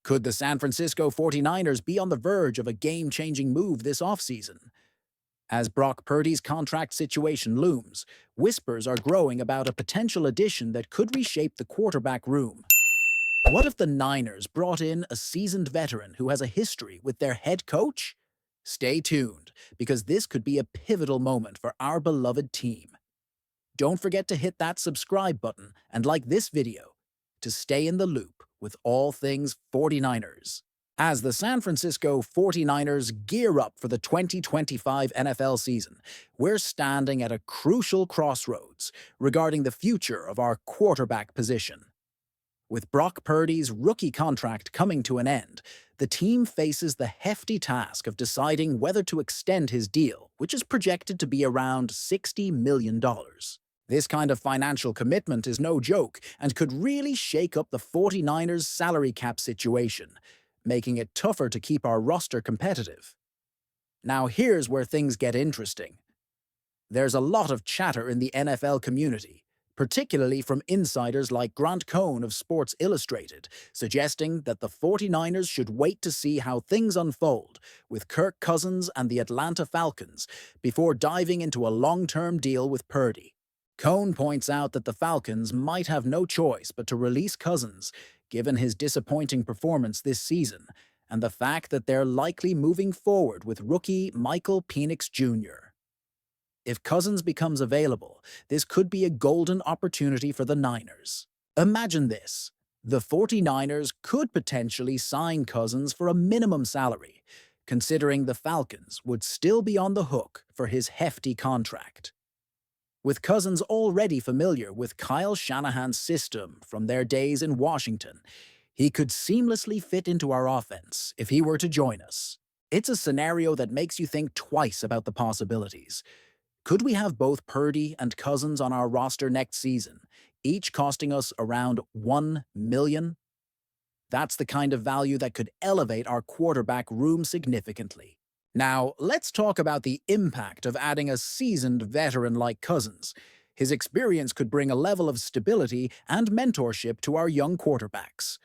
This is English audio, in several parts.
Could the San Francisco 49ers be on the verge of a game-changing move this offseason? As Brock Purdy's contract situation looms, whispers are growing about a potential addition that could reshape the quarterback room. What if the Niners brought in a seasoned veteran who has a history with their head coach? Stay tuned, because this could be a pivotal moment for our beloved team. Don't forget to hit that subscribe button and like this video to stay in the loop with all things 49ers. As the San Francisco 49ers gear up for the 2025 NFL season, we're standing at a crucial crossroads regarding the future of our quarterback position. With Brock Purdy's rookie contract coming to an end, the team faces the hefty task of deciding whether to extend his deal, which is projected to be around $60 million. This kind of financial commitment is no joke and could really shake up the 49ers' salary cap situation, making it tougher to keep our roster competitive. Now here's where things get interesting. There's a lot of chatter in the NFL community, particularly from insiders like Grant Cohn of Sports Illustrated, suggesting that the 49ers should wait to see how things unfold with Kirk Cousins and the Atlanta Falcons before diving into a long-term deal with Purdy. Cohn points out that the Falcons might have no choice but to release Cousins, given his disappointing performance this season, and the fact that they're likely moving forward with rookie Michael Penix Jr. If Cousins becomes available, this could be a golden opportunity for the Niners. Imagine this. The 49ers could potentially sign Cousins for a minimum salary, considering the Falcons would still be on the hook for his hefty contract. With Cousins already familiar with Kyle Shanahan's system from their days in Washington, he could seamlessly fit into our offense if he were to join us. It's a scenario that makes you think twice about the possibilities. Could we have both Purdy and Cousins on our roster next season, each costing us around $1 million? That's the kind of value that could elevate our quarterback room significantly. Now, let's talk about the impact of adding a seasoned veteran like Cousins. His experience could bring a level of stability and mentorship to our young quarterbacks.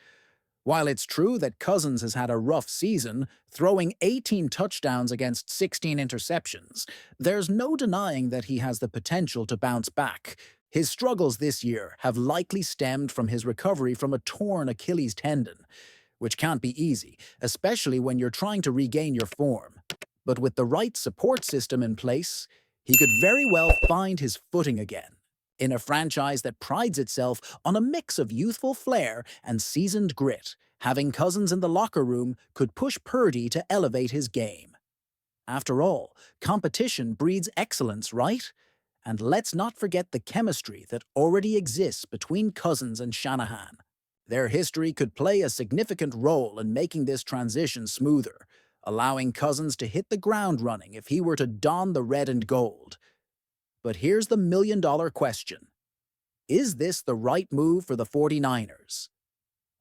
While it's true that Cousins has had a rough season, throwing 18 touchdowns against 16 interceptions, there's no denying that he has the potential to bounce back. His struggles this year have likely stemmed from his recovery from a torn Achilles tendon, which can't be easy, especially when you're trying to regain your form. But with the right support system in place, he could very well find his footing again. In a franchise that prides itself on a mix of youthful flair and seasoned grit, having Cousins in the locker room could push Purdy to elevate his game. After all, competition breeds excellence, right? And let's not forget the chemistry that already exists between Cousins and Shanahan. Their history could play a significant role in making this transition smoother, allowing Cousins to hit the ground running if he were to don the red and gold. But here's the million-dollar question. Is this the right move for the 49ers?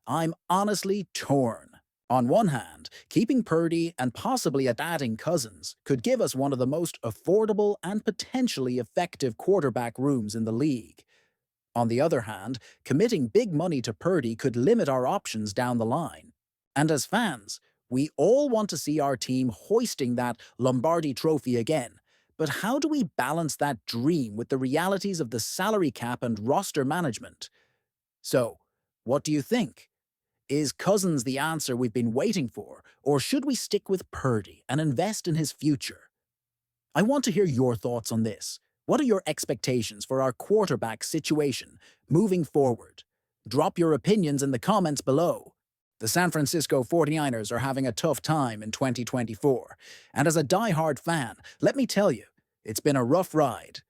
I'm honestly torn. On one hand, keeping Purdy and possibly adding Cousins could give us one of the most affordable and potentially effective quarterback rooms in the league. On the other hand, committing big money to Purdy could limit our options down the line. And as fans, we all want to see our team hoisting that Lombardi trophy again. But how do we balance that dream with the realities of the salary cap and roster management? So, what do you think? Is Cousins the answer we've been waiting for, or should we stick with Purdy and invest in his future? I want to hear your thoughts on this. What are your expectations for our quarterback situation moving forward? Drop your opinions in the comments below. The San Francisco 49ers are having a tough time in 2024, and as a die-hard fan, let me tell you, it's been a rough ride.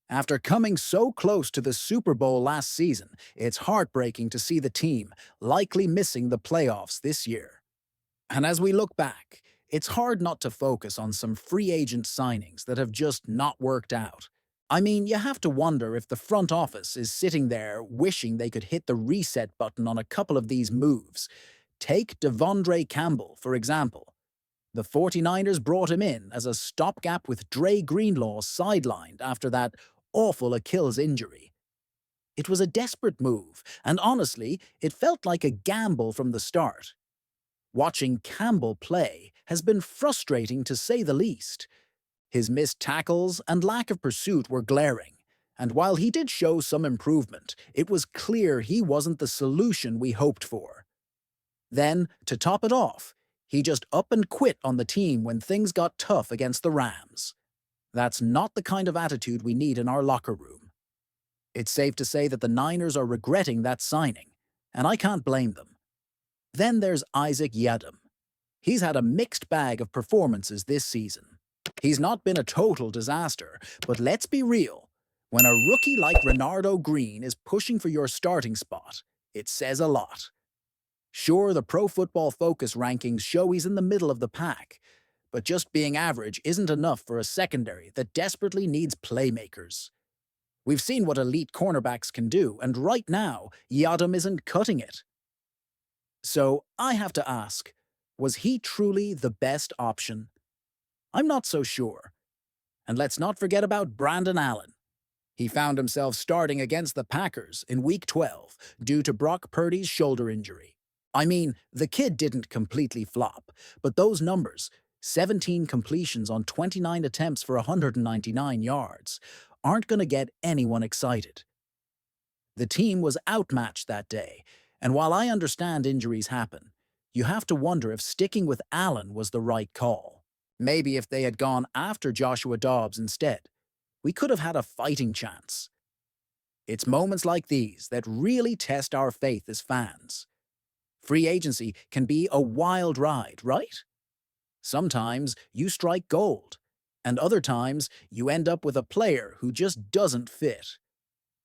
After coming so close to the Super Bowl last season, it's heartbreaking to see the team likely missing the playoffs this year. And as we look back, it's hard not to focus on some free agent signings that have just not worked out. I mean, you have to wonder if the front office is sitting there wishing they could hit the reset button on a couple of these moves. Take Devondre Campbell, for example. The 49ers brought him in as a stopgap with Dre Greenlaw sidelined after that awful Achilles injury. It was a desperate move, and honestly, it felt like a gamble from the start. Watching Campbell play has been frustrating to say the least. His missed tackles and lack of pursuit were glaring, and while he did show some improvement, it was clear he wasn't the solution we hoped for. Then, to top it off, he just up and quit on the team when things got tough against the Rams. That's not the kind of attitude we need in our locker room. It's safe to say that the Niners are regretting that signing, and I can't blame them. Then there's Isaac Yiadom. He's had a mixed bag of performances this season. He's not been a total disaster, but let's be real. When a rookie like Renardo Green is pushing for your starting spot, it says a lot. Sure, the Pro Football Focus rankings show he's in the middle of the pack, but just being average isn't enough for a secondary that desperately needs playmakers. We've seen what elite cornerbacks can do, and right now, Yiadom isn't cutting it. So I have to ask, was he truly the best option? I'm not so sure. And let's not forget about Brandon Allen. He found himself starting against the Packers in Week 12 due to Brock Purdy's shoulder injury. I mean, the kid didn't completely flop, but those numbers, 17 completions on 29 attempts for 199 yards, aren't going to get anyone excited. The team was outmatched that day, and while I understand injuries happen, you have to wonder if sticking with Allen was the right call. Maybe if they had gone after Joshua Dobbs instead, we could have had a fighting chance. It's moments like these that really test our faith as fans. Free agency can be a wild ride, right? Sometimes you strike gold, and other times you end up with a player who just doesn't fit.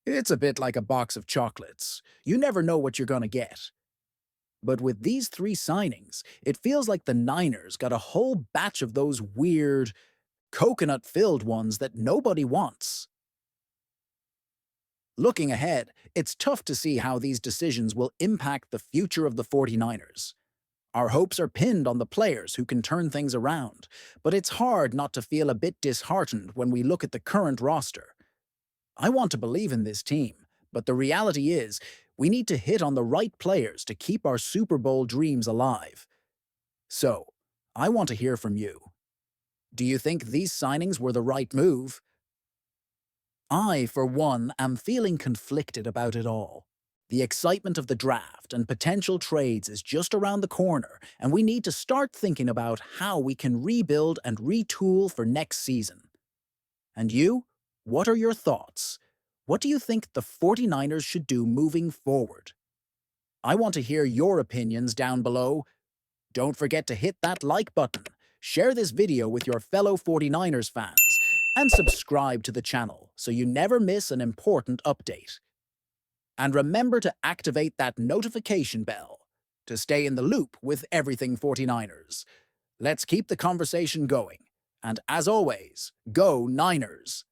It's a bit like a box of chocolates. You never know what you're going to get. But with these three signings, it feels like the Niners got a whole batch of those weird, coconut-filled ones that nobody wants. Looking ahead, it's tough to see how these decisions will impact the future of the 49ers. Our hopes are pinned on the players who can turn things around, but it's hard not to feel a bit disheartened when we look at the current roster. I want to believe in this team, but the reality is, we need to hit on the right players to keep our Super Bowl dreams alive. So, I want to hear from you. Do you think these signings were the right move? I, for one, am feeling conflicted about it all. The excitement of the draft and potential trades is just around the corner, and we need to start thinking about how we can rebuild and retool for next season. And you? What are your thoughts? What do you think the 49ers should do moving forward? I want to hear your opinions down below. Don't forget to hit that like button, share this video with your fellow 49ers fans, and subscribe to the channel so you never miss an important update. And remember to activate that notification bell to stay in the loop with everything 49ers. Let's keep the conversation going. And as always, go Niners!